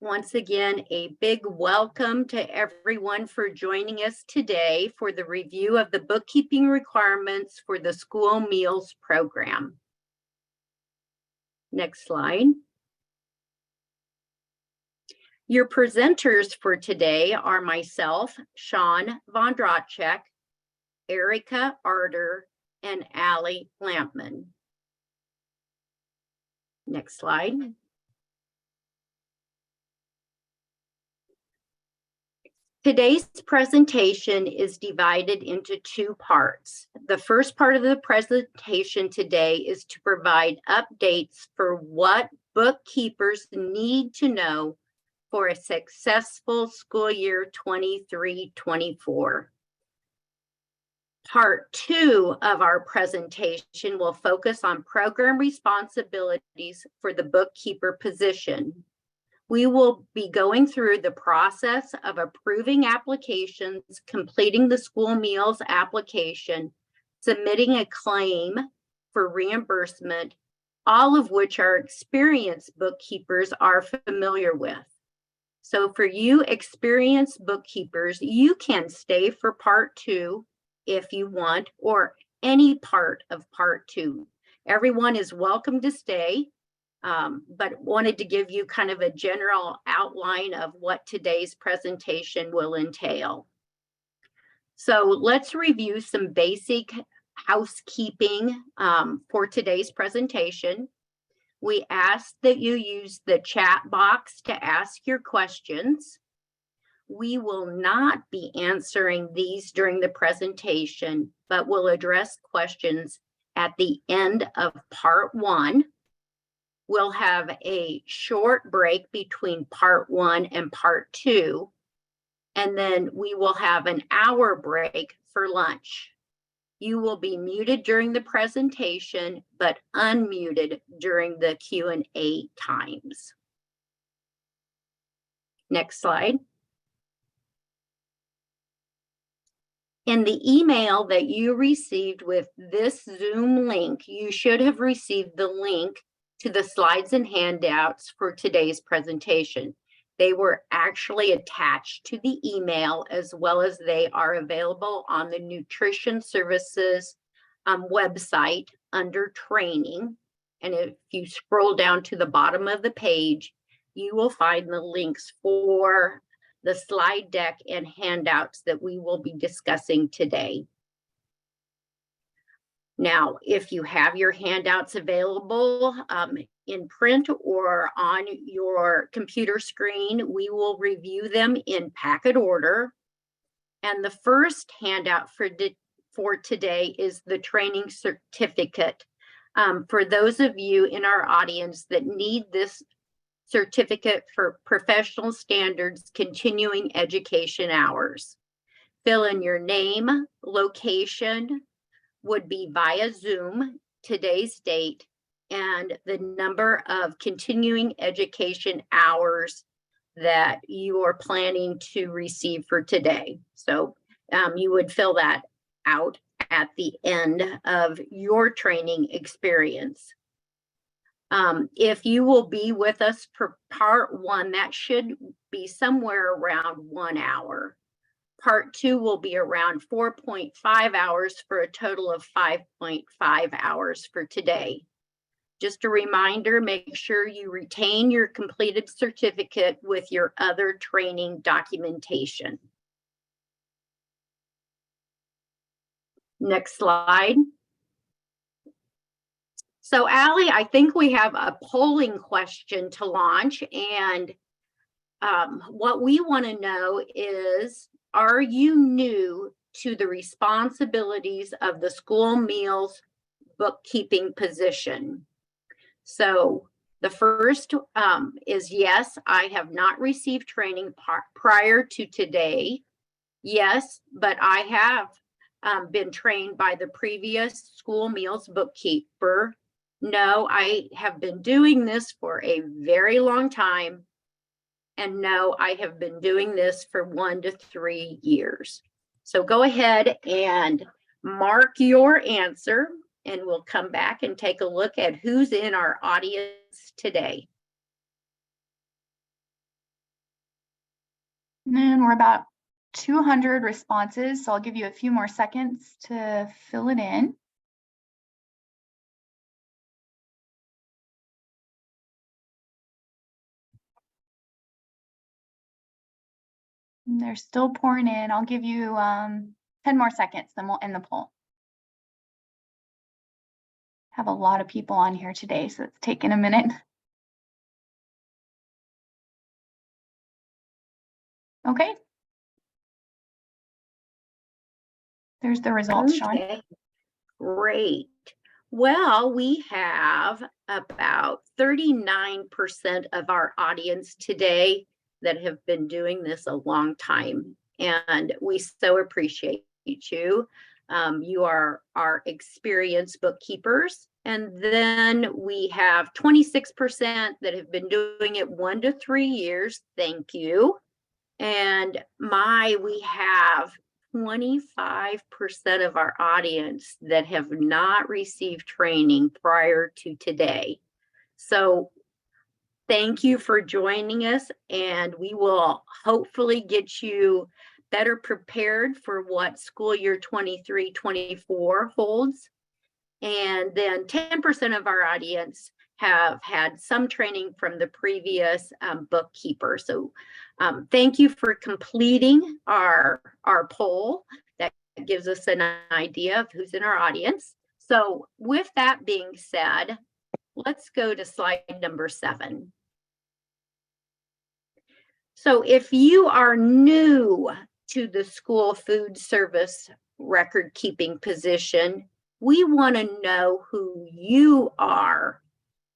Once again, a big welcome to everyone for joining us today for the review of the bookkeeping requirements for the school meals program. Next slide. Your presenters for today are myself, Sean Vondrachek, Erica Arter, and Allie Lampman. Next slide. Today's presentation is divided into two parts. The first part of the presentation today is to provide updates for what bookkeepers need to know for a successful school year 23-24. Part two of our presentation will focus on program responsibilities for the bookkeeper position. We will be going through the process of approving applications, completing the school meals application, submitting a claim for reimbursement, all of which our experienced bookkeepers are familiar with. So for you experienced bookkeepers, you can stay for part two if you want, or any part of part two. Everyone is welcome to stay. But wanted to give you kind of a general outline of what today's presentation will entail. So let's review some basic housekeeping for today's presentation. We ask that you use the chat box to ask your questions. We will not be answering these during the presentation, but will address questions at the end of part one. We'll have a short break between part one and part two, and then we will have an hour break for lunch. You will be muted during the presentation, but unmuted during the Q&A times. Next slide. In the email that you received with this Zoom link, you should have received the link to the slides and handouts for today's presentation. They were actually attached to the email, as well as they are available on the Nutrition Services website under training. And if you scroll down to the bottom of the page, you will find the links for the slide deck and handouts that we will be discussing today. Now, if you have your handouts available in print or on your computer screen, we will review them in packet order. And the first handout for today is the training certificate. For those of you in our audience that need this certificate for professional standards continuing education hours, fill in your name, location, would be via Zoom, today's date, and the number of continuing education hours that you are planning to receive for today. So you would fill that out at the end of your training experience. If you will be with us for part one, that should be somewhere around 1 hour. Part two will be around 4.5 hours for a total of 5.5 hours for today. Just a reminder, make sure you retain your completed certificate with your other training documentation. Next slide. So Allie, I think we have a polling question to launch, and what we want to know is, are you new to the responsibilities of the school meals bookkeeping position? So the first is yes, I have not received training prior to today. Yes, but I have been trained by the previous school meals bookkeeper. No, I have been doing this for a very long time. And no, I have been doing this for 1 to 3 years. So go ahead and mark your answer, and we'll come back and take a look at who's in our audience today. And we're about 200 responses, so I'll give you a few more seconds to fill it in. And they're still pouring in. I'll give you 10 more seconds, then we'll end the poll. Have a lot of people on here today, so it's taking a minute. Okay. There's the results, Sean. Okay, great. Well, we have about 39% of our audience today that have been doing this a long time, and we so appreciate you. You are our experienced bookkeepers. And then we have 26% that have been doing it 1 to 3 years. Thank you. And we have 25% of our audience that have not received training prior to today. So thank you for joining us, and we will hopefully get you better prepared for what school year 23-24 holds. And then 10% of our audience have had some training from the previous bookkeeper. So thank you for completing our poll. That gives us an idea of who's in our audience. So with that being said, let's go to slide number 7. So if you are new to the school food service record keeping position, we want to know who you are.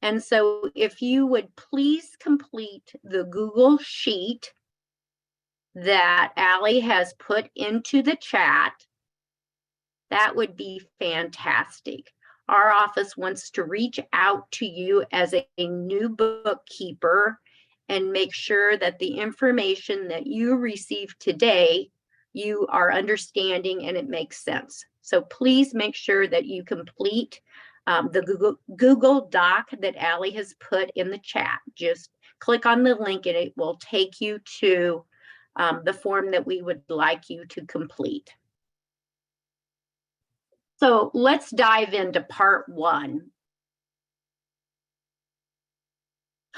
And so if you would please complete the Google Sheet that Allie has put into the chat, that would be fantastic. Our office wants to reach out to you as a new bookkeeper and make sure that the information that you receive today, you are understanding and it makes sense. So please make sure that you complete the Google Doc that Allie has put in the chat. Just click on the link and it will take you to the form that we would like you to complete. So let's dive into part 1.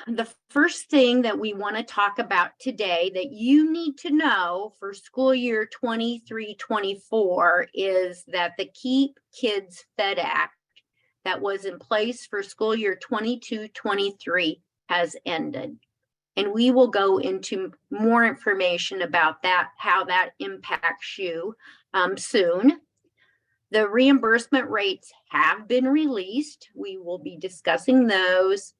The first thing that we want to talk about today that you need to know for school year 23-24 is that the Keep Kids Fed Act that was in place for school year 22-23 has ended. And we will go into more information about that, how that impacts you soon. The reimbursement rates have been released. We will be discussing those.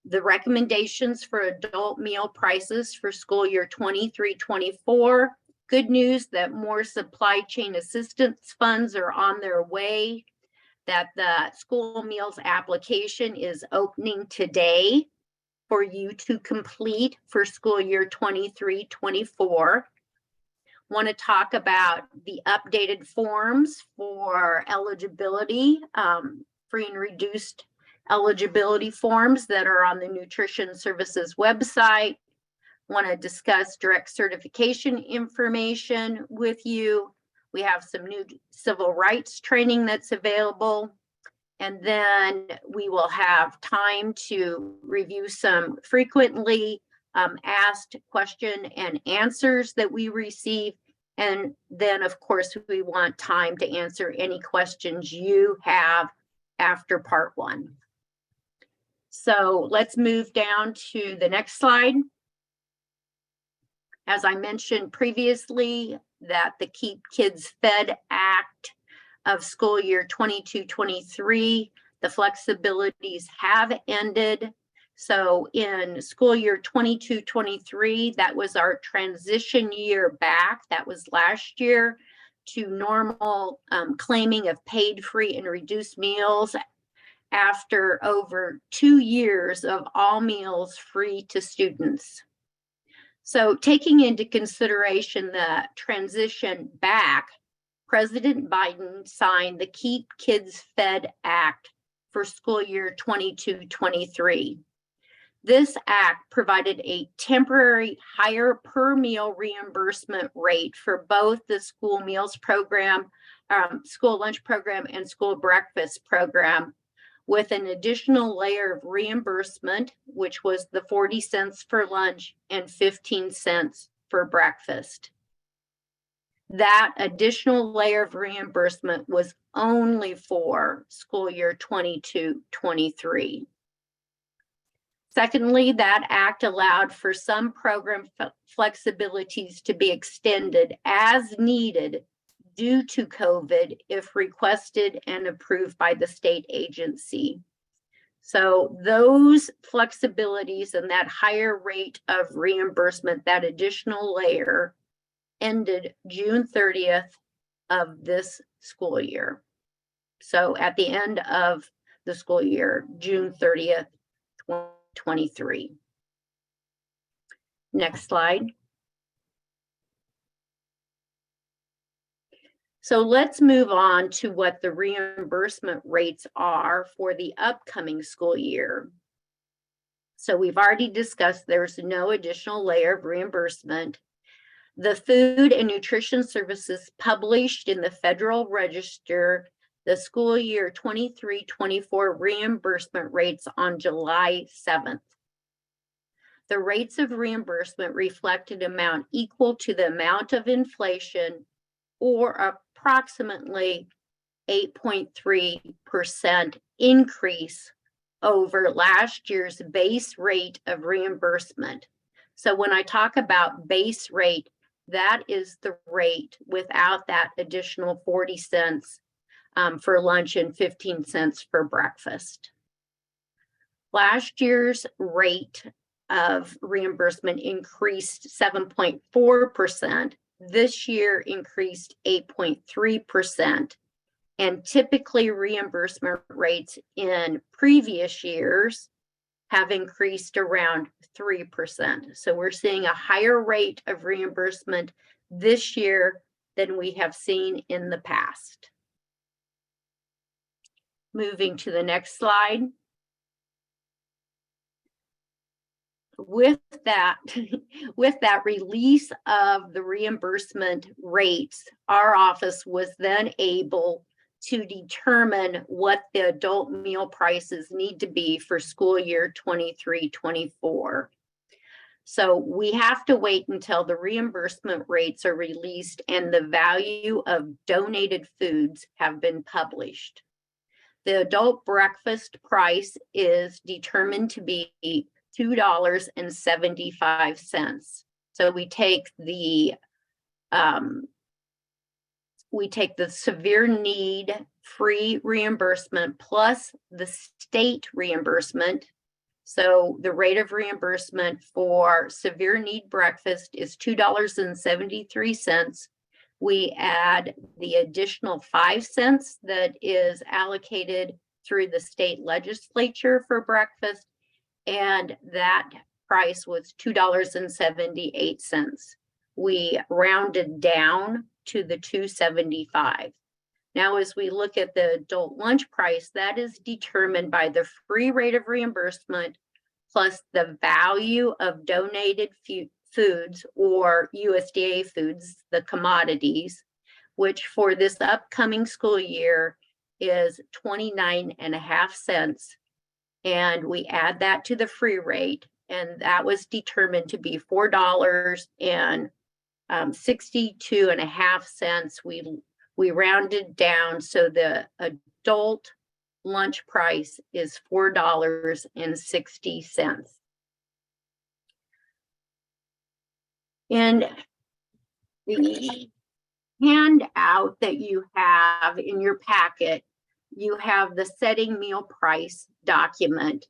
The recommendations for adult meal prices for school year 23-24. Good news that more supply chain assistance funds are on their way, that the school meals application is opening today for you to complete for school year 23-24. Want to talk about the updated forms for eligibility, free and reduced eligibility forms that are on the Nutrition Services website. Want to discuss direct certification information with you. We have some new civil rights training that's available. And then we will have time to review some frequently asked question and answers that we receive. And then, of course, we want time to answer any questions you have after part 1. So let's move down to the next slide. As I mentioned previously, that the Keep Kids Fed Act of school year 22-23, the flexibilities have ended. So in school year 22-23, that was our transition year back. That was last year to normal claiming of paid, free, and reduced meals after over 2 years of all meals free to students. So taking into consideration the transition back, President Biden signed the Keep Kids Fed Act for school year 22-23. This act provided a temporary higher per meal reimbursement rate for both the school meals program, school lunch program, and school breakfast program, with an additional layer of reimbursement, which was the 40 cents for lunch and 15 cents for breakfast. That additional layer of reimbursement was only for school year 22-23. Secondly, that act allowed for some program flexibilities to be extended as needed due to COVID if requested and approved by the state agency. So those flexibilities and that higher rate of reimbursement, that additional layer, ended June 30th of this school year. So at the end of the school year, June 30th, 2023. Next slide. So let's move on to what the reimbursement rates are for the upcoming school year. So we've already discussed there's no additional layer of reimbursement. The food and nutrition services published in the Federal Register the school year 23-24 reimbursement rates on July 7th. The rates of reimbursement reflected amount equal to the amount of inflation, or approximately 8.3% increase over last year's base rate of reimbursement. So when I talk about base rate, that is the rate without that additional 40 cents for lunch and 15 cents for breakfast. Last year's rate of reimbursement increased 7.4%. This year increased 8.3%. And typically reimbursement rates in previous years have increased around 3%. So we're seeing a higher rate of reimbursement this year than we have seen in the past. Moving to the next slide. With that release of the reimbursement rates, our office was then able to determine what the adult meal prices need to be for school year 23-24. So we have to wait until the reimbursement rates are released and the value of donated foods have been published. The adult breakfast price is determined to be $2.75. So we take the severe need free reimbursement plus the state reimbursement. So the rate of reimbursement for severe need breakfast is $2.73. We add the additional 5 cents that is allocated through the state legislature for breakfast, and that price was $2.78. We rounded down to the $2.75. Now, as we look at the adult lunch price, that is determined by the free rate of reimbursement plus the value of donated foods or USDA foods, the commodities, which for this upcoming school year is 29.5 cents. And we add that to the free rate, and that was determined to be $4.62.5. We rounded down, so the adult lunch price is $4.60. And the handout that you have in your packet, you have the setting meal price document.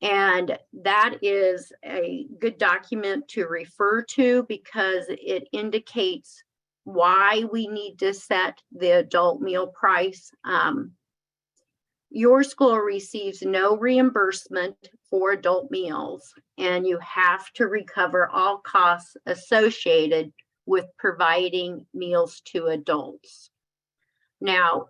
And that is a good document to refer to because it indicates why we need to set the adult meal price. Your school receives no reimbursement for adult meals, and you have to recover all costs associated with providing meals to adults. Now,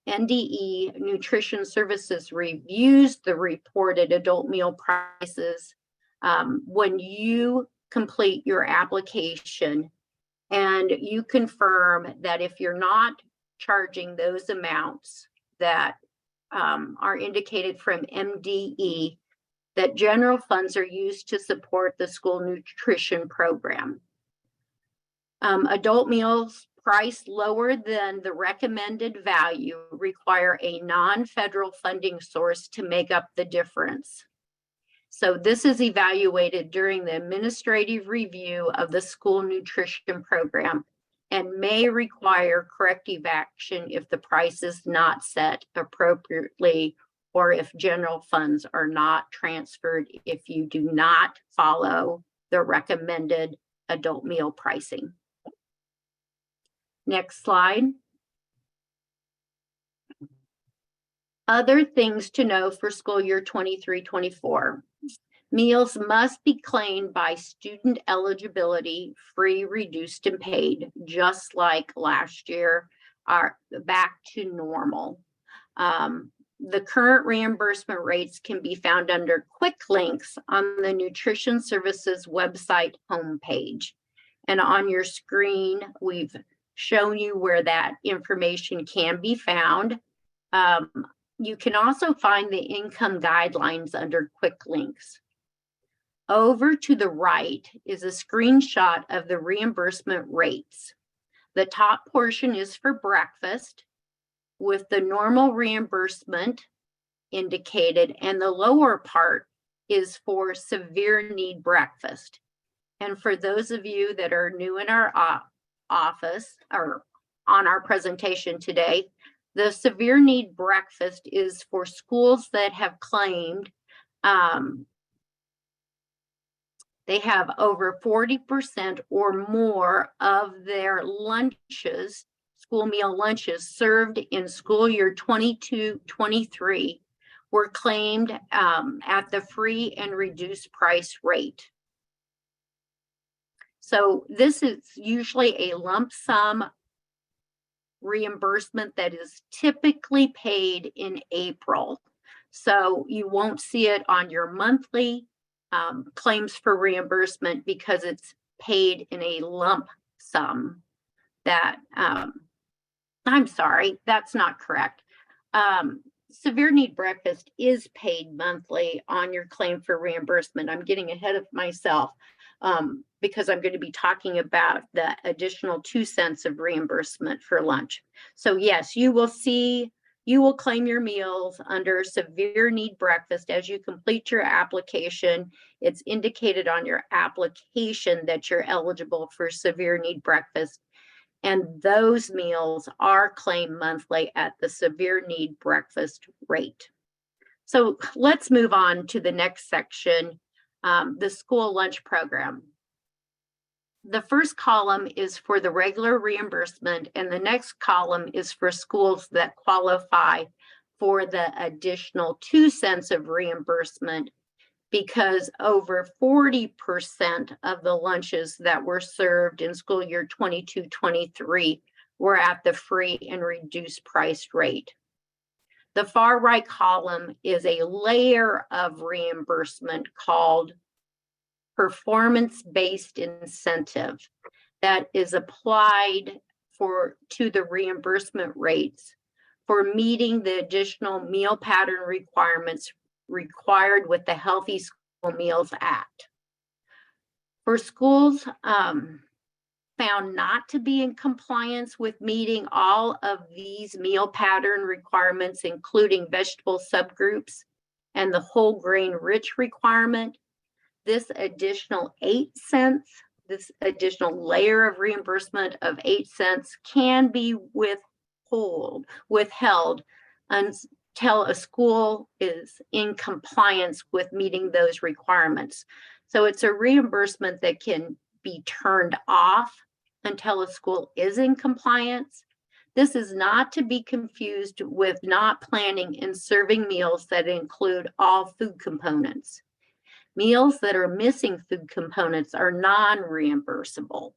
NDE Nutrition Services reviews the reported adult meal prices when you complete your application, and you confirm that if you're not charging those amounts that are indicated from MDE, that general funds are used to support the school nutrition program. Adult meals priced lower than the recommended value require a non-federal funding source to make up the difference. So this is evaluated during the administrative review of the school nutrition program and may require corrective action if the price is not set appropriately or if general funds are not transferred if you do not follow the recommended adult meal pricing. Next slide. Other things to know for school year 23-24. Meals must be claimed by student eligibility, free, reduced, and paid, just like last year, are back to normal. The current reimbursement rates can be found under quick links on the Nutrition Services website homepage. And on your screen, we've shown you where that information can be found. You can also find the income guidelines under quick links. Over to the right is a screenshot of the reimbursement rates. The top portion is for breakfast with the normal reimbursement indicated, and the lower part is for severe need breakfast. And for those of you that are new in our office or on our presentation today, the severe need breakfast is for schools that have claimed they have over 40% or more of their lunches, school meal lunches served in school year 22-23 were claimed at the free and reduced price rate. So this is usually a lump sum reimbursement that is typically paid in April. So you won't see it on your monthly claims for reimbursement because it's paid in a lump sum. That I'm sorry, that's not correct. Severe need breakfast is paid monthly on your claim for reimbursement. I'm getting ahead of myself because I'm going to be talking about the additional 2 cents of reimbursement for lunch. So yes, you will claim your meals under severe need breakfast as you complete your application. It's indicated on your application that you're eligible for severe need breakfast, and those meals are claimed monthly at the severe need breakfast rate. So let's move on to the next section, the school lunch program. The first column is for the regular reimbursement, and the next column is for schools that qualify for the additional 2 cents of reimbursement, because over 40% of the lunches that were served in school year 22-23 were at the free and reduced price rate. The far right column is a layer of reimbursement called performance-based incentive that is applied to the reimbursement rates for meeting the additional meal pattern requirements required with the Healthy School Meals Act. For schools found not to be in compliance with meeting all of these meal pattern requirements, including vegetable subgroups and the whole grain rich requirement, this additional 8 cents, this additional layer of reimbursement of 8 cents can be withheld until a school is in compliance with meeting those requirements. So it's a reimbursement that can be turned off until a school is in compliance. This is not to be confused with not planning and serving meals that include all food components. Meals that are missing food components are non-reimbursable,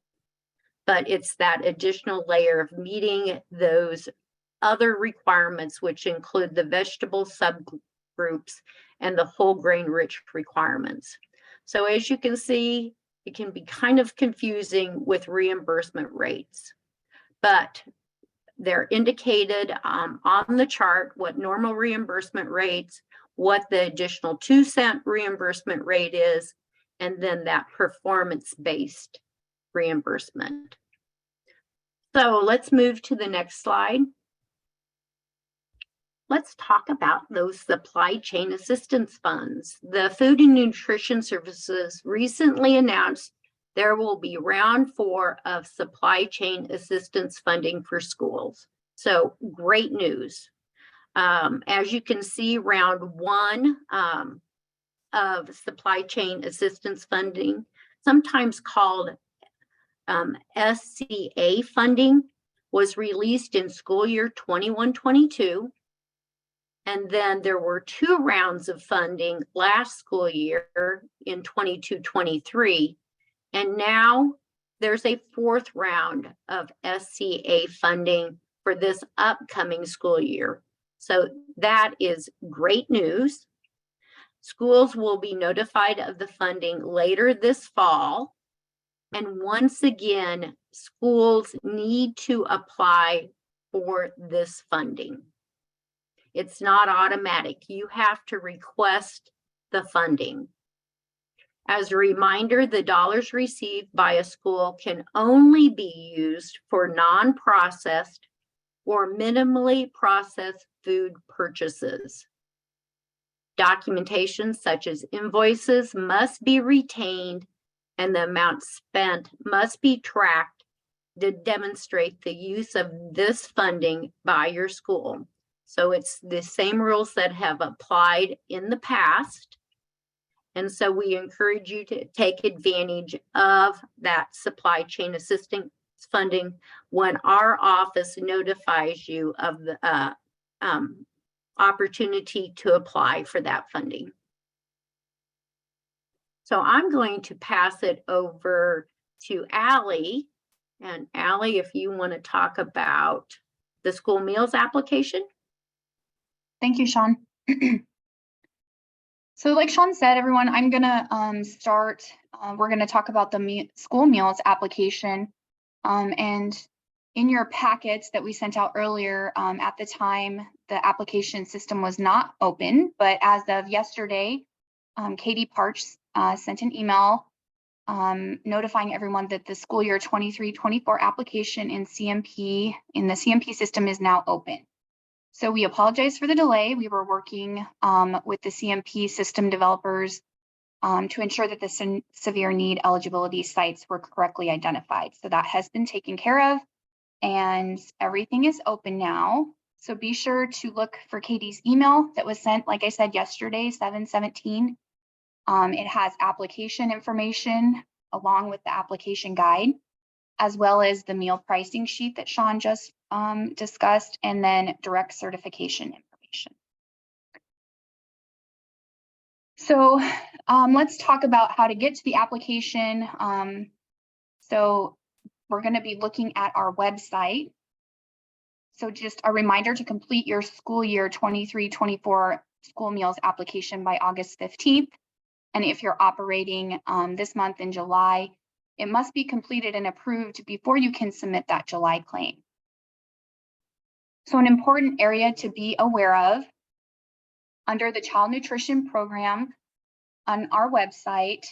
but it's that additional layer of meeting those other requirements, which include the vegetable subgroups and the whole grain rich requirements. So as you can see, it can be kind of confusing with reimbursement rates, but they're indicated on the chart what normal reimbursement rates, what the additional 2-cent reimbursement rate is, and then that performance-based reimbursement. So let's move to the next slide. Let's talk about those supply chain assistance funds. The Food and Nutrition Services recently announced there will be round 4 of supply chain assistance funding for schools. So great news. As you can see, round 1 of supply chain assistance funding, sometimes called SCA funding, was released in school year 21-22. And then there were 2 rounds of funding last school year in 22-23. And now there's a 4th round of SCA funding for this upcoming school year. So that is great news. Schools will be notified of the funding later this fall. And once again, schools need to apply for this funding. It's not automatic. You have to request the funding. As a reminder, the dollars received by a school can only be used for non-processed or minimally processed food purchases. Documentation such as invoices must be retained, and the amount spent must be tracked to demonstrate the use of this funding by your school. So it's the same rules that have applied in the past. And so we encourage you to take advantage of that supply chain assistance funding when our office notifies you of the opportunity to apply for that funding. So I'm going to pass it over to Allie. And Allie, if you want to talk about the school meals application. Thank you, Sean. So like Sean said, everyone, I'm gonna we're gonna talk about the school meals application. And in your packets that we sent out earlier, at the time, the application system was not open, but as of yesterday, Katie Parch sent an email notifying everyone that the school year 23-24 application in the CMP system is now open. So we apologize for the delay. We were working with the CMP system developers to ensure that the severe need eligibility sites were correctly identified. So that has been taken care of and everything is open now. So be sure to look for Katie's email that was sent, like I said, yesterday, 7/17. It has application information along with the application guide, as well as the meal pricing sheet that Sean just discussed, and then direct certification information. So let's talk about how to get to the application. So we're going to be looking at our website. So just a reminder to complete your school year 23-24 school meals application by August 15th. And if you're operating this month in July, it must be completed and approved before you can submit that July claim. So an important area to be aware of, under the child nutrition program on our website,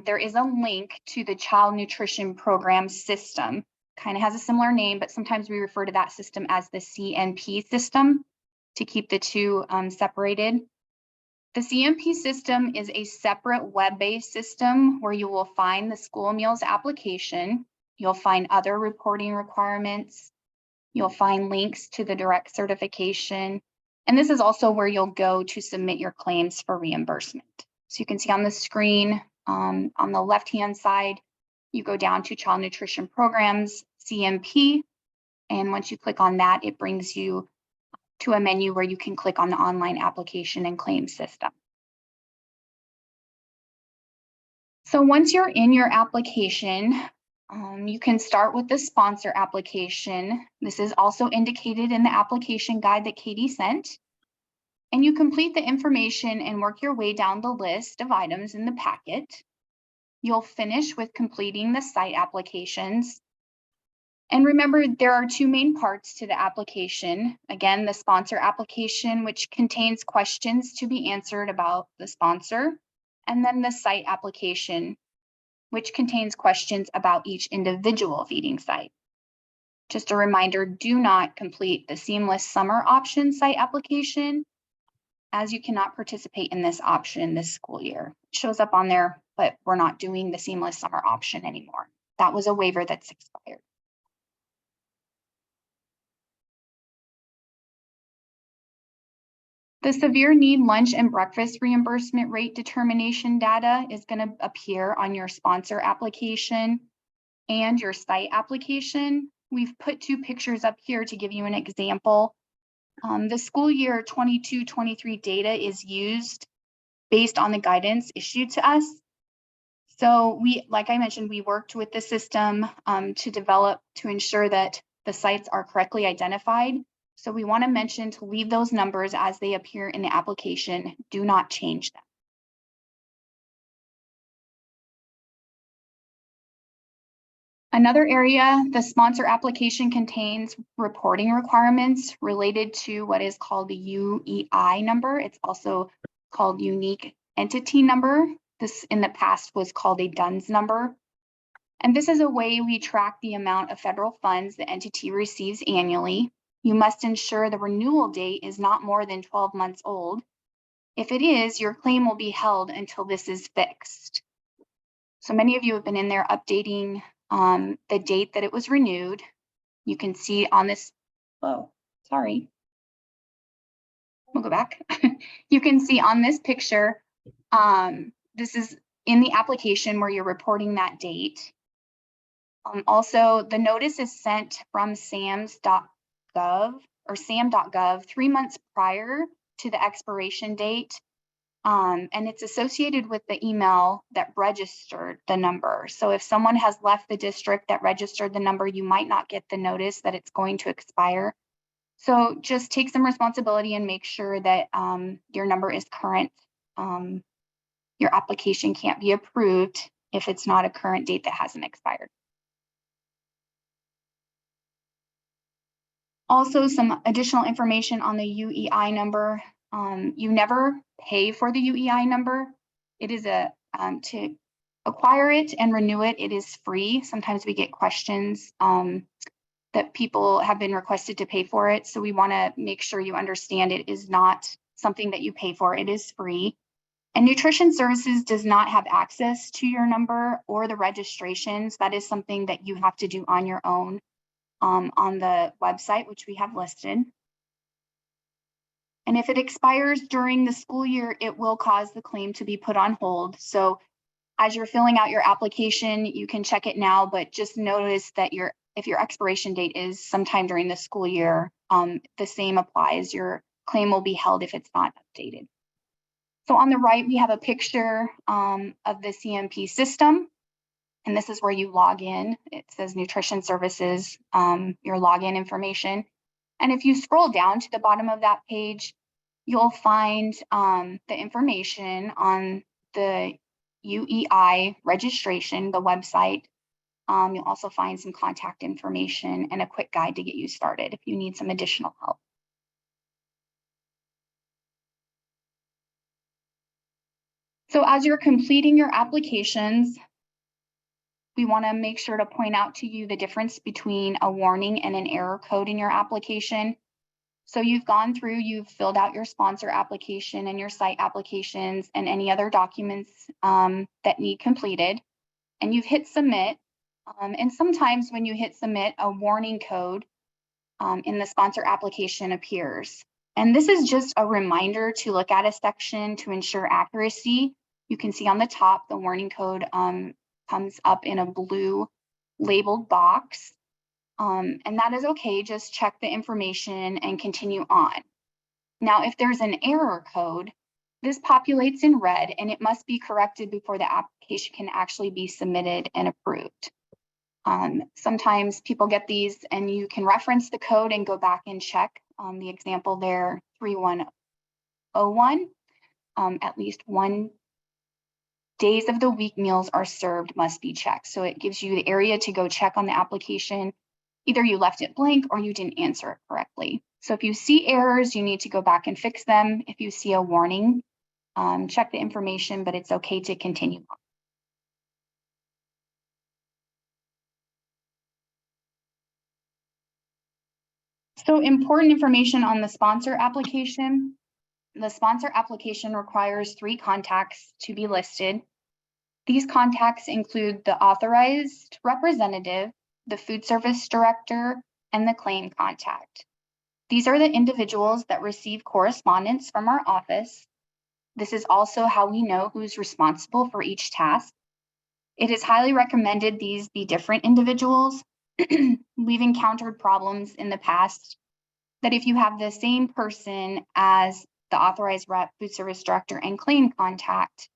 there is a link to the child nutrition program system. Kind of has a similar name, but sometimes we refer to that system as the CNP system to keep the two separated. The CMP system is a separate web-based system where you will find the school meals application. You'll find other reporting requirements. You'll find links to the direct certification. And this is also where you'll go to submit your claims for reimbursement. So you can see on the screen, on the left-hand side, you go down to Child Nutrition Programs, CMP. And once you click on that, it brings you to a menu where you can click on the online application and claim system. So once you're in your application, You can start with the sponsor application. This is also indicated in the application guide that Katie sent. And you complete the information and work your way down the list of items in the packet. You'll finish with completing the site applications. And remember, there are two main parts to the application. Again, the sponsor application, which contains questions to be answered about the sponsor, and then the site application, which contains questions about each individual feeding site. Just a reminder, do not complete the Seamless Summer Option site application, as you cannot participate in this option this school year. It shows up on there, but we're not doing the Seamless Summer Option anymore. That was a waiver that's expired. The severe need lunch and breakfast reimbursement rate determination data is going to appear on your sponsor application and your site application. We've put two pictures up here to give you an example. The school year 22-23 data is used based on the guidance issued to us. So like I mentioned, we worked with the system to ensure that the sites are correctly identified. So we want to mention to leave those numbers as they appear in the application. Do not change them. Another area, the sponsor application contains reporting requirements related to what is called the UEI number. It's also called unique entity number. This in the past was called a DUNS number. And this is a way we track the amount of federal funds the entity receives annually. You must ensure the renewal date is not more than 12 months old. If it is, your claim will be held until this is fixed. So many of you have been in there updating the date that it was renewed. You can see on this, we'll go back. You can see on this picture, this is in the application where you're reporting that date. Also, the notice is sent from SAM.gov or SAM.gov 3 months prior to the expiration date. And it's associated with the email that registered the number. So if someone has left the district that registered the number, you might not get the notice that it's going to expire. So just take some responsibility and make sure that your number is current. Your application can't be approved if it's not a current date that hasn't expired. Also, some additional information on the UEI number. You never pay for the UEI number. It is to acquire it and renew it, it is free. Sometimes we get questions that people have been requested to pay for it. So we want to make sure you understand it is not something that you pay for. It is free. And Nutrition Services does not have access to your number or the registrations. That is something that you have to do on your own on the website, which we have listed. And if it expires during the school year, it will cause the claim to be put on hold. So as you're filling out your application, you can check it now, but just notice that if your expiration date is sometime during the school year, the same applies. Your claim will be held if it's not updated. So on the right, we have a picture of the CMP system. And this is where you log in. It says Nutrition Services, your login information. And if you scroll down to the bottom of that page, you'll find the information on the UEI registration, the website. You'll also find some contact information and a quick guide to get you started if you need some additional help. So as you're completing your applications, we want to make sure to point out to you the difference between a warning and an error code in your application. So you've gone through, you've filled out your sponsor application and your site applications and any other documents that need completed, and you've hit submit. And sometimes when you hit submit, a warning code in the sponsor application appears. And this is just a reminder to look at a section to ensure accuracy. You can see on the top, the warning code comes up in a blue labeled box. And that is okay, just check the information and continue on. Now, if there's an error code, this populates in red and it must be corrected before the application can actually be submitted and approved. Sometimes people get these and you can reference the code and go back and check. The example there, 3101, at least 1 days of the week meals are served must be checked. So it gives you the area to go check on the application. Either you left it blank or you didn't answer it correctly. So if you see errors, you need to go back and fix them. If you see a warning, check the information, but it's okay to continue on. So important information on the sponsor application. The sponsor application requires 3 contacts to be listed. These contacts include the authorized representative, the food service director, and the claim contact. These are the individuals that receive correspondence from our office. This is also how we know who's responsible for each task. It is highly recommended these be different individuals. We've encountered problems in the past that if you have the same person as the authorized rep, food service director, and claim contact,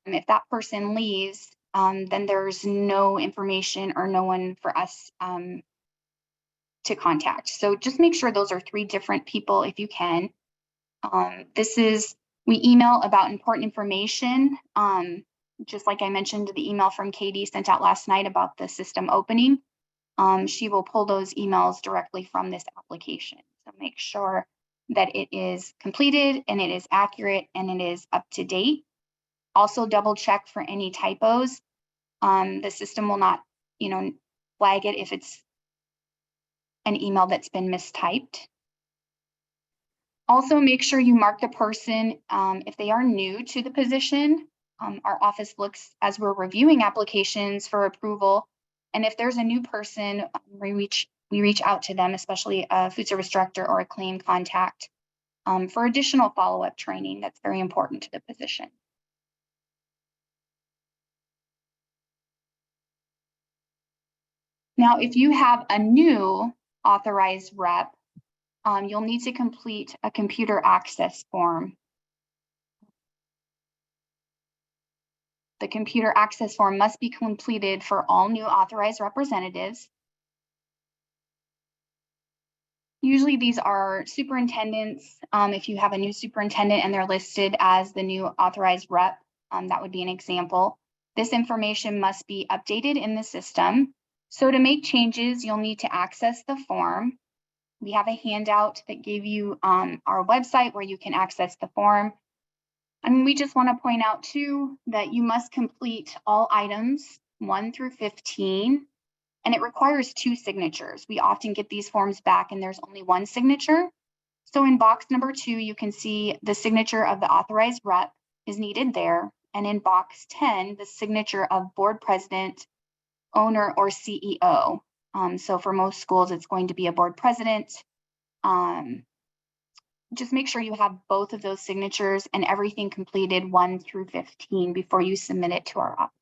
if that person leaves, then there's no information or no one for us to contact. So just make sure those are 3 different people if you can. We email about important information. Just like I mentioned, the email from Katie sent out last night about the system opening. She will pull those emails directly from this application. So make sure that it is completed and it is accurate and it is up to date. Also double check for any typos. The system will not, flag it if it's an email that's been mistyped. Also make sure you mark the person if they are new to the position. Our office looks as we're reviewing applications for approval. And if there's a new person, we reach out to them, especially a food service director or a claim contact, for additional follow-up training. That's very important to the position. Now, if you have a new authorized rep, you'll need to complete a computer access form. The computer access form must be completed for all new authorized representatives. Usually these are superintendents. If you have a new superintendent and they're listed as the new authorized rep, that would be an example. This information must be updated in the system. So to make changes, you'll need to access the form. We have a handout that gave you our website where you can access the form. And we just want to point out too that you must complete all items 1 through 15, and it requires 2 signatures. We often get these forms back and there's only 1 signature. So in box number 2, you can see the signature of the authorized rep is needed there. And in box 10, the signature of board president, owner, or CEO. So for most schools, it's going to be a board president. Just make sure you have both of those signatures and everything completed 1 through 15 before you submit it to our office.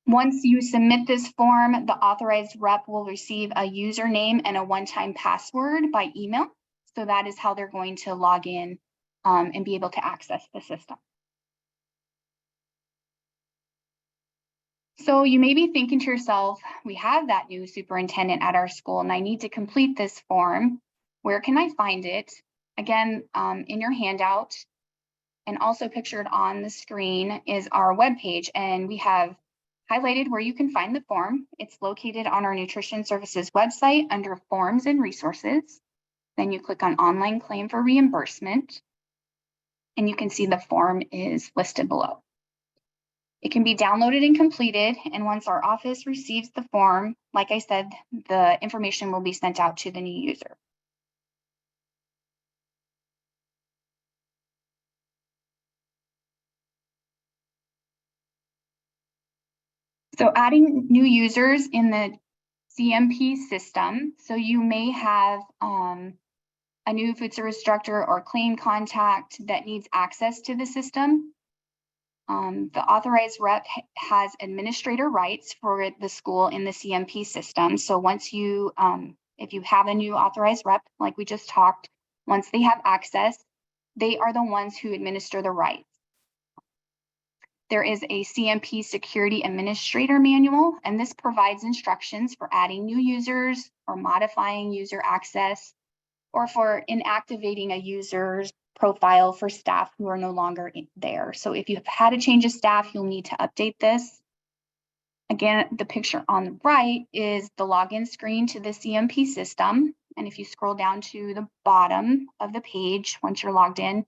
Once you submit this form, the authorized rep will receive a username and a one-time password by email. So that is how they're going to log in and be able to access the system. So you may be thinking to yourself, we have that new superintendent at our school and I need to complete this form. Where can I find it? Again, in your handout and also pictured on the screen is our webpage, and we have highlighted where you can find the form. It's located on our Nutrition Services website under Forms and Resources. Then you click on Online Claim for Reimbursement, and you can see the form is listed below. It can be downloaded and completed, and once our office receives the form, like I said, the information will be sent out to the new user. So adding new users in the CMP system. So you may have a new food service director or claim contact that needs access to the system. The authorized rep has administrator rights for the school in the CMP system. So once you, if you have a new authorized rep, like we just talked, once they have access, they are the ones who administer the rights. There is a CMP Security Administrator Manual, and this provides instructions for adding new users or modifying user access, or for inactivating a user's profile for staff who are no longer there. So if you've had a change of staff, you'll need to update this. Again, the picture on the right is the login screen to the CMP system. And if you scroll down to the bottom of the page, once you're logged in,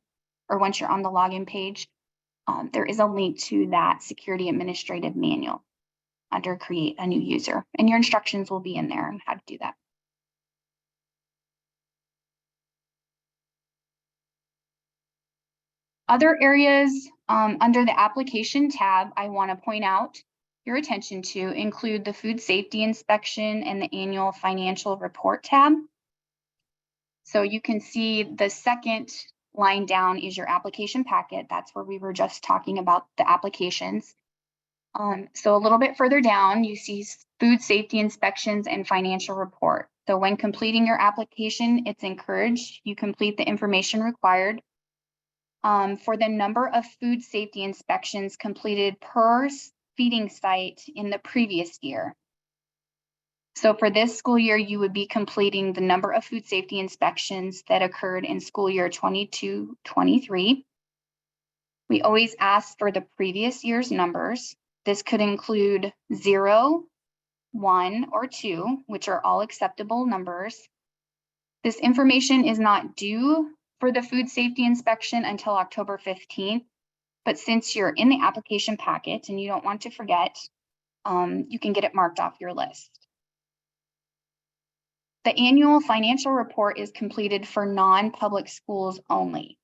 or once you're on the login page, there is a link to that Security Administrative Manual under Create a New User. And your instructions will be in there on how to do that. Other areas under the Application tab I want to point out your attention to include the Food Safety Inspection and the Annual Financial Report tab. So you can see the second line down is your application packet. That's where we were just talking about the applications. So a little bit further down, you see Food Safety Inspections and Financial Report. So when completing your application, it's encouraged you complete the information required for the number of food safety inspections completed per feeding site in the previous year. So for this school year, you would be completing the number of food safety inspections that occurred in school year 22-23. We always ask for the previous year's numbers. This could include 0, 1, or 2, which are all acceptable numbers. This information is not due for the food safety inspection until October 15th. But since you're in the application packet and you don't want to forget, you can get it marked off your list. The annual financial report is completed for non-public schools only.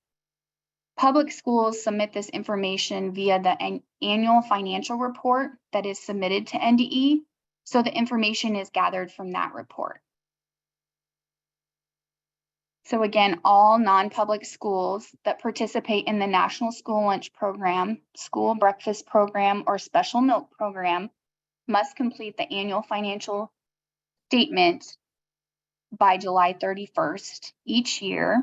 Public schools submit this information via the annual financial report that is submitted to NDE, so the information is gathered from that report. So again, all non-public schools that participate in the National School Lunch Program, School Breakfast Program, or Special Milk Program must complete the annual financial statement by July 31st each year.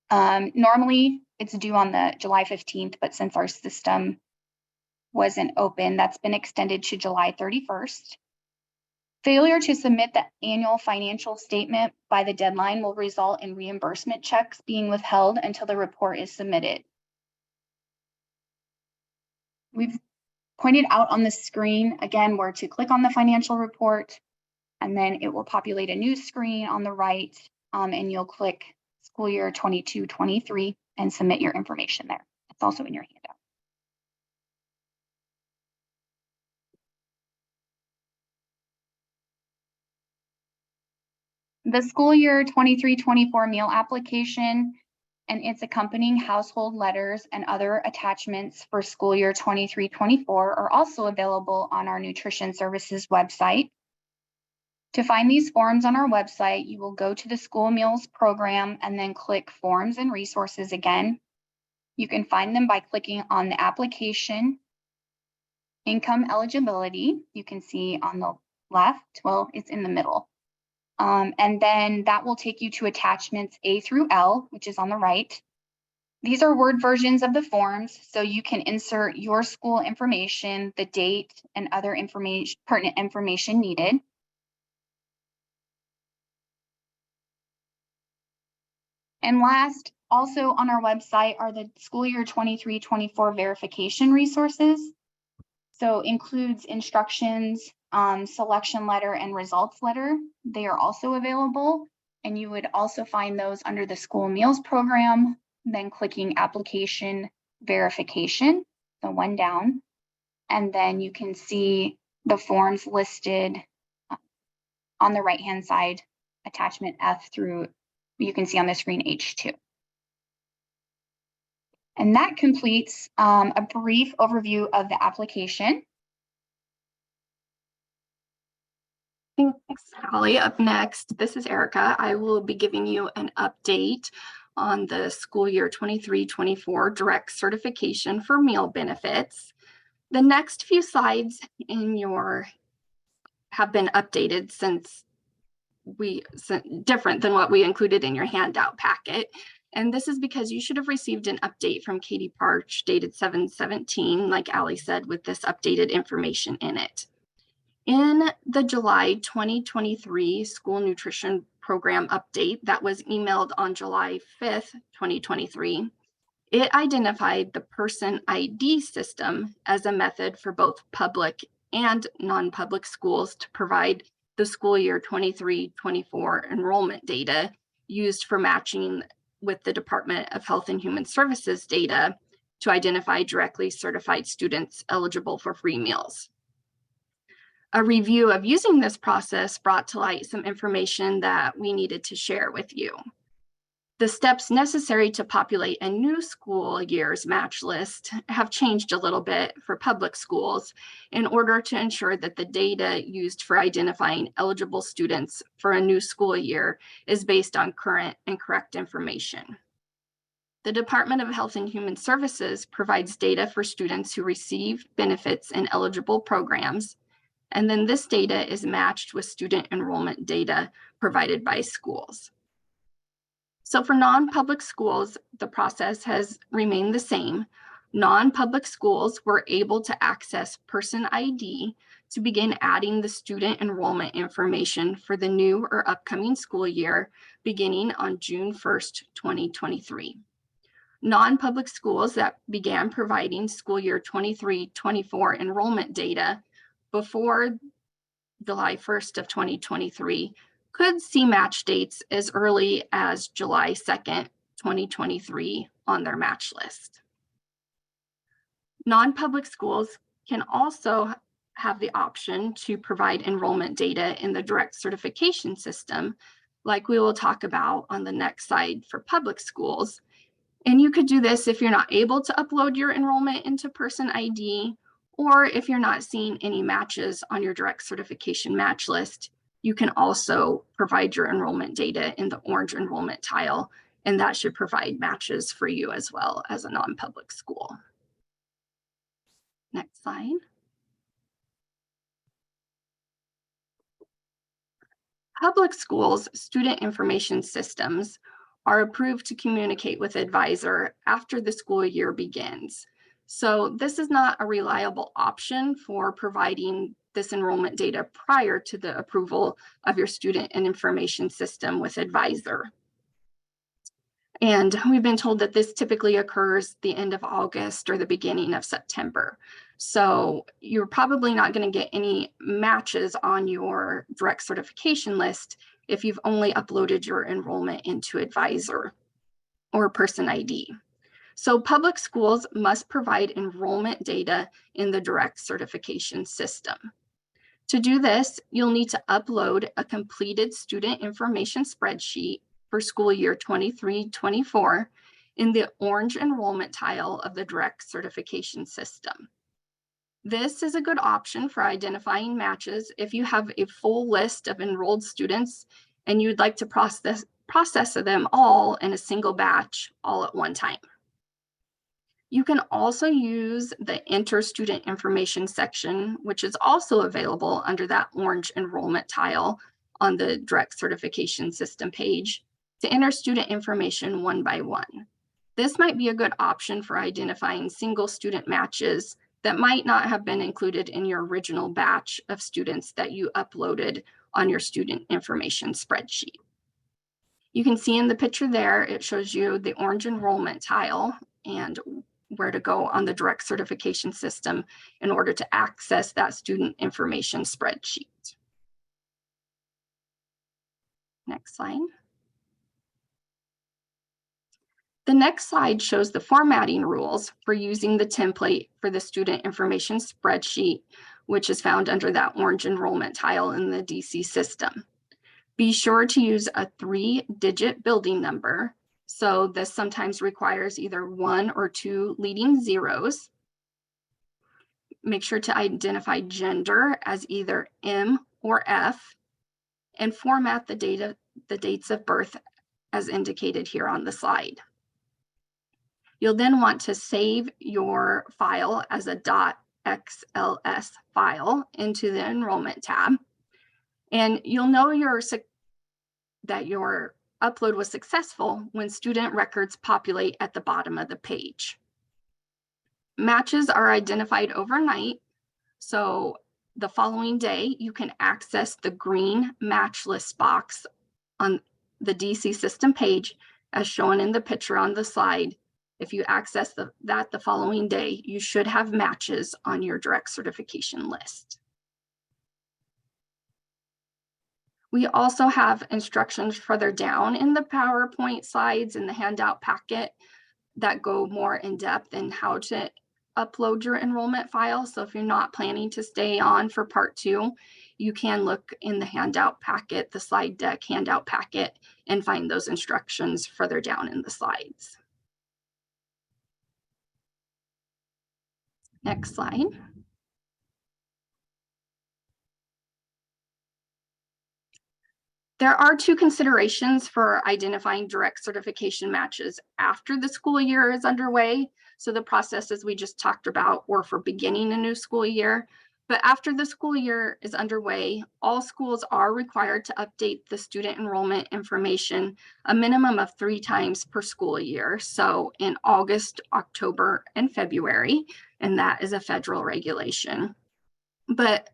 Normally, it's due on the July 15th, but since our system wasn't open, that's been extended to July 31st. Failure to submit the annual financial statement by the deadline will result in reimbursement checks being withheld until the report is submitted. We've pointed out on the screen, again, where to click on the financial report, and then it will populate a new screen on the right, and you'll click school year 22-23 and submit your information there. It's also in your handout. The school year 23-24 meal application and its accompanying household letters and other attachments for school year 23-24 are also available on our Nutrition Services website. To find these forms on our website, you will go to the School Meals program and then click Forms and Resources again. You can find them by clicking on the application, income eligibility. You can see on the left, well, it's in the middle. And then that will take you to attachments A through L, which is on the right. These are Word versions of the forms, so you can insert your school information, the date, and other information, pertinent information needed. And last, also on our website are the school year 23-24 verification resources. So includes instructions, selection letter, and results letter. They are also available, and you would also find those under the School Meals program, then clicking Application Verification, the one down, and then you can see the forms listed on the right-hand side, attachment F through, you can see on the screen H2. And that completes a brief overview of the application. Thanks, Holly. Up next, this is Erica. I will be giving you an update on the school year 23-24 direct certification for meal benefits. The next few slides in your have been updated since different than what we included in your handout packet. And this is because you should have received an update from Katie Parch dated 7/17, like Allie said, with this updated information in it. In the July 2023 school nutrition program update that was emailed on July 5th, 2023, it identified the person ID system as a method for both public and non-public schools to provide the school year 23-24 enrollment data used for matching with the Department of Health and Human Services data to identify directly certified students eligible for free meals. A review of using this process brought to light some information that we needed to share with you. The steps necessary to populate a new school year's match list have changed a little bit for public schools in order to ensure that the data used for identifying eligible students for a new school year is based on current and correct information. The Department of Health and Human Services provides data for students who receive benefits in eligible programs, and then this data is matched with student enrollment data provided by schools. So for non-public schools, the process has remained the same. Non-public schools were able to access person ID to begin adding the student enrollment information for the new or upcoming school year beginning on June 1st, 2023. Non-public schools that began providing school year 23-24 enrollment data before July 1st of 2023 could see match dates as early as July 2nd, 2023 on their match list. Non-public schools can also have the option to provide enrollment data in the direct certification system, like we will talk about on the next slide for public schools. And you could do this if you're not able to upload your enrollment into person ID, or if you're not seeing any matches on your direct certification match list. You can also provide your enrollment data in the orange enrollment tile, and that should provide matches for you as well as a non-public school. Next slide. Public schools' student information systems are approved to communicate with advisor after the school year begins. So this is not a reliable option for providing this enrollment data prior to the approval of your student and information system with advisor. And we've been told that this typically occurs the end of August or the beginning of September. So you're probably not going to get any matches on your direct certification list if you've only uploaded your enrollment into advisor or person ID. So public schools must provide enrollment data in the direct certification system. To do this, you'll need to upload a completed student information spreadsheet for school year 23-24 in the orange enrollment tile of the direct certification system. This is a good option for identifying matches if you have a full list of enrolled students and you'd like to process them all in a single batch all at one time. You can also use the Enter Student Information section, which is also available under that orange enrollment tile on the direct certification system page, to enter student information one by one. This might be a good option for identifying single student matches that might not have been included in your original batch of students that you uploaded on your student information spreadsheet. You can see in the picture there, it shows you the orange enrollment tile and where to go on the direct certification system in order to access that student information spreadsheet. Next slide. The next slide shows the formatting rules for using the template for the student information spreadsheet, which is found under that orange enrollment tile in the DC system. Be sure to use a 3-digit building number. So this sometimes requires either 1 or 2 leading zeros. Make sure to identify gender as either M or F, and format the dates of birth as indicated here on the slide. You'll then want to save your file as a .xls file into the enrollment tab. And you'll know that your upload was successful when student records populate at the bottom of the page. Matches are identified overnight, so the following day you can access the green match list box on the DC system page as shown in the picture on the slide. If you access that the following day, you should have matches on your direct certification list. We also have instructions further down in the PowerPoint slides in the handout packet that go more in depth in how to upload your enrollment file. So if you're not planning to stay on for part 2, you can look in the handout packet, the slide deck handout packet, and find those instructions further down in the slides. Next slide. There are 2 considerations for identifying direct certification matches after the school year is underway. So the processes we just talked about were for beginning a new school year. But after the school year is underway, all schools are required to update the student enrollment information a minimum of 3 times per school year. So in August, October, and February, and that is a federal regulation. But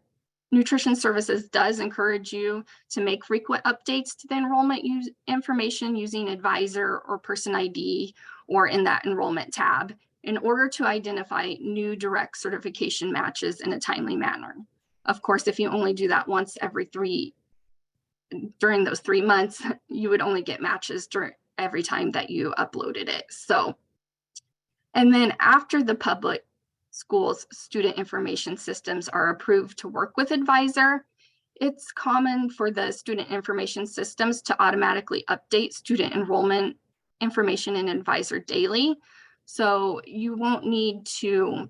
Nutrition Services does encourage you to make frequent updates to the enrollment information using Advisor or Person ID or in that enrollment tab in order to identify new direct certification matches in a timely manner. Of course, if you only do that once every during those 3 months, you would only get matches every time that you uploaded it. So, and then after the public schools' student information systems are approved to work with Advisor, it's common for the student information systems to automatically update student enrollment information in Advisor daily. So you won't need to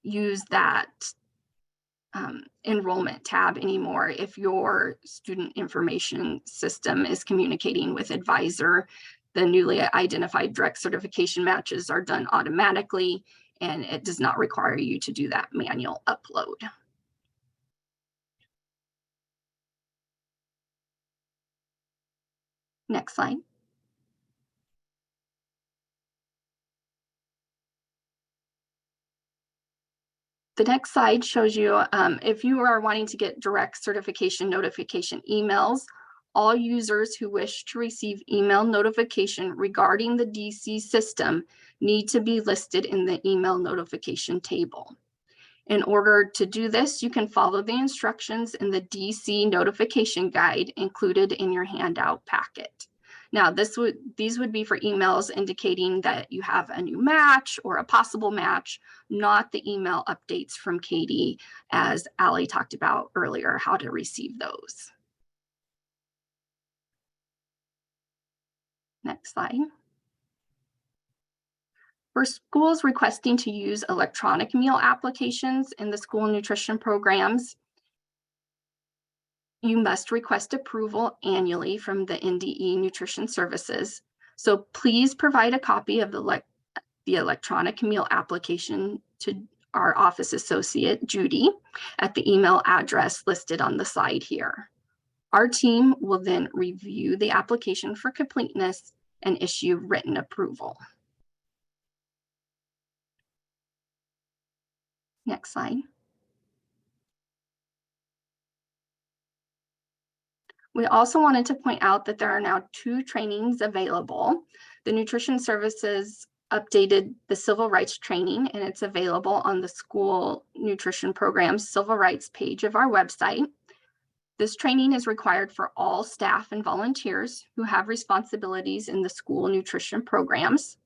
use that enrollment tab anymore if your student information system is communicating with Advisor. The newly identified direct certification matches are done automatically, and it does not require you to do that manual upload. Next slide. The next slide shows you if you are wanting to get direct certification notification emails, all users who wish to receive email notification regarding the DC system need to be listed in the email notification table. In order to do this, you can follow the instructions in the DC notification guide included in your handout packet. Now, these would be for emails indicating that you have a new match or a possible match, not the email updates from Katie, as Allie talked about earlier, how to receive those. Next slide. For schools requesting to use electronic meal applications in the school nutrition programs, you must request approval annually from the NDE Nutrition Services. So please provide a copy of the electronic meal application to our office associate, Judy, at the email address listed on the slide here. Our team will then review the application for completeness and issue written approval. Next slide. We also wanted to point out that there are now 2 trainings available. The Nutrition Services updated the Civil Rights training, and it's available on the school nutrition program's Civil Rights page of our website. This training is required for all staff and volunteers who have responsibilities in the school nutrition programs.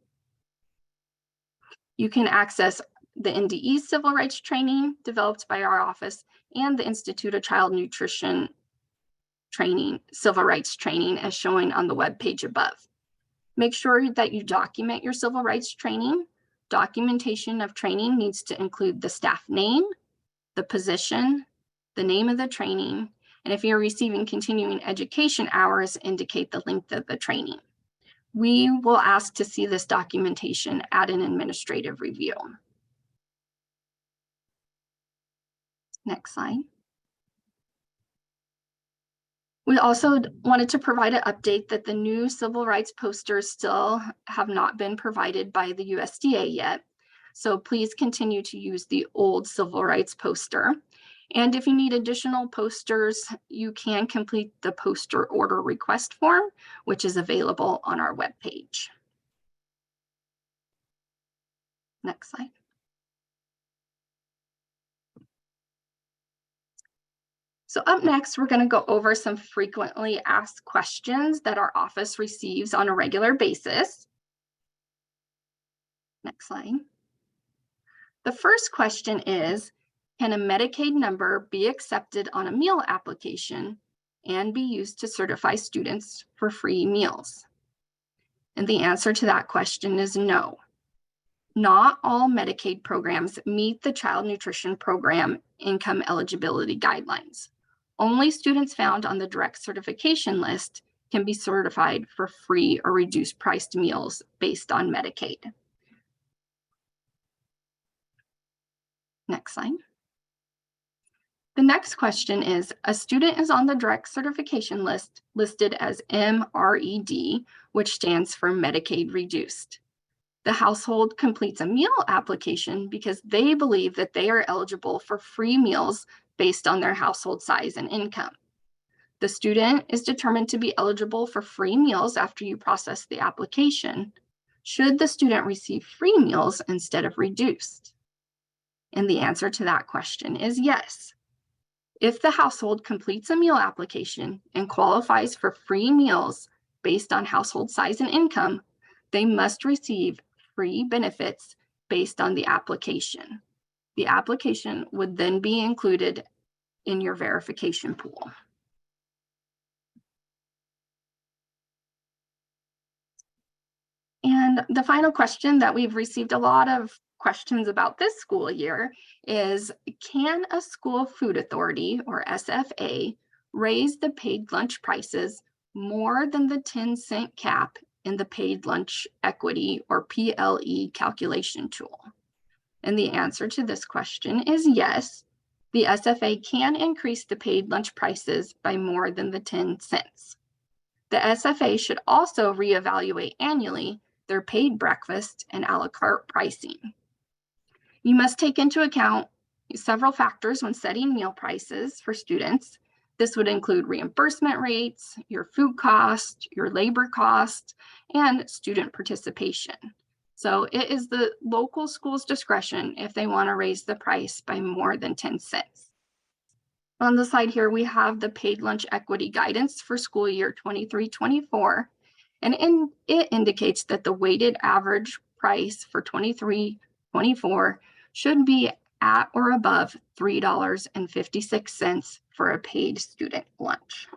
You can access the NDE Civil Rights training developed by our office and the Institute of Child Nutrition training, Civil Rights training, as shown on the web page above. Make sure that you document your Civil Rights training. Documentation of training needs to include the staff name, the position, the name of the training, and if you're receiving continuing education hours, indicate the length of the training. We will ask to see this documentation at an administrative review. Next slide. We also wanted to provide an update that the new civil rights posters still have not been provided by the USDA yet. So please continue to use the old civil rights poster. And if you need additional posters, you can complete the poster order request form, which is available on our webpage. Next slide. So up next, we're going to go over some frequently asked questions that our office receives on a regular basis. Next slide. The first question is, can a Medicaid number be accepted on a meal application and be used to certify students for free meals? And the answer to that question is no. Not all Medicaid programs meet the Child Nutrition Program income eligibility guidelines. Only students found on the direct certification list can be certified for free or reduced priced meals based on Medicaid. Next slide. The next question is, a student is on the direct certification list listed as MRED, which stands for Medicaid Reduced. The household completes a meal application because they believe that they are eligible for free meals based on their household size and income. The student is determined to be eligible for free meals after you process the application, should the student receive free meals instead of reduced. And the answer to that question is yes. If the household completes a meal application and qualifies for free meals based on household size and income, they must receive free benefits based on the application. The application would then be included in your verification pool. And the final question that we've received a lot of questions about this school year is, can a school food authority, or SFA, raise the paid lunch prices more than the 10-cent cap in the paid lunch equity, or PLE, calculation tool? And the answer to this question is yes. The SFA can increase the paid lunch prices by more than the 10 cents. The SFA should also reevaluate annually their paid breakfast and a la carte pricing. You must take into account several factors when setting meal prices for students. This would include reimbursement rates, your food cost, your labor cost, and student participation. So it is the local school's discretion if they want to raise the price by more than 10 cents. On the slide here, we have the paid lunch equity guidance for school year 23-24, and it indicates that the weighted average price for 23-24 should be at or above $3.56 for a paid student lunch.